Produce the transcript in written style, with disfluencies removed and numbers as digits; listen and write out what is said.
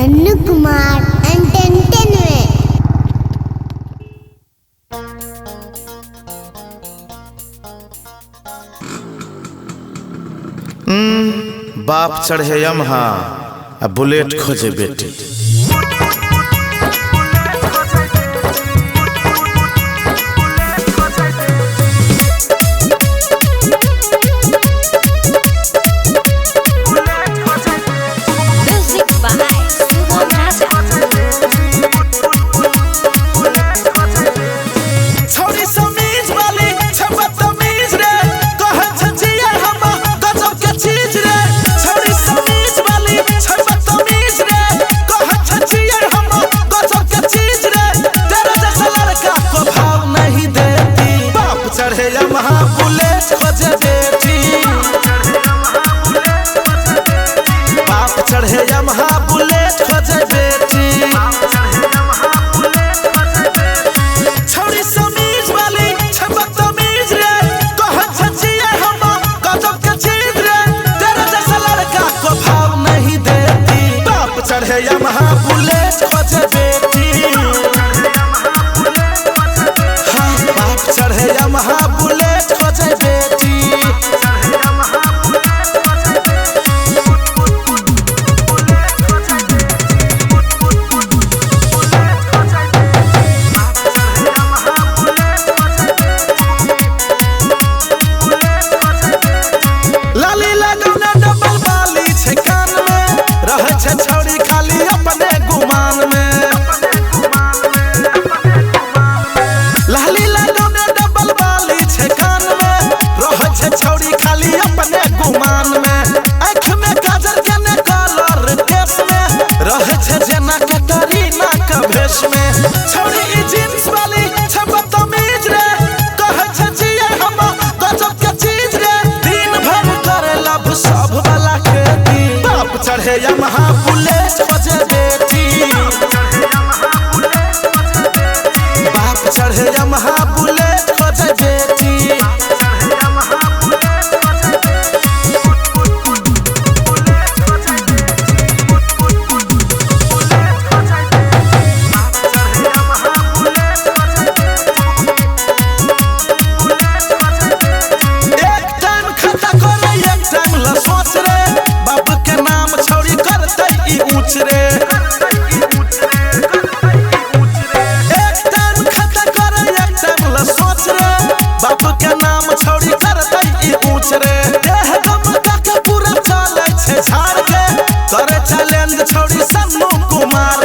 Nannu Kumar entertainment. बाप चढ़े Yamaha आ बुलेट खोजे बेटी। चढ़े यमहा बुलेट खोजे बेटी, बाप चढ़े यमहा बुलेट खोजे बेटी। छौरी समीज वाली बदतमीज रे, कहत छछिए हम गजब के चीज रे, तेरे जैसा लड़का को भाव नहीं देती। बाप चढ़े यमहा बुलेट खोजे बेटी, चढ़े यमहा बुलेट खोजे बेटी। लाली लगौने डबल बाली छे कान में, रहे छे छौरी खाली अपने गुमान में। लाली लगौने डबल बाली छे कान में, रहे छे छौरी खाली अपने गुमान में। आँख में काजल केने कलर केस में, रहे छे जेना कैटरीना के भेष में। छौरी ई जींस वाली छे बदतमीज रे, कहे छे जिए हम गजब के चीज रे, दिन भर करे लब सब वाला खेती। बाप चढ़े यमहा बुलेट खोजे बेटी, बाप चढ़े यमहा बुलेट खोजे बेटी। एक टाइम खाता करे एक टाइम ला सोच रे, बाप के नाम छौरी करते ई ऊंच रे। एक टाइम खाता करे एक टाइम ला सोच रे, बाप के नाम छौरी करते ई ऊंच रे। देह गम के पूरा चले छे झाड़ के, करे चैलेंज छौरी सन्नू कुमार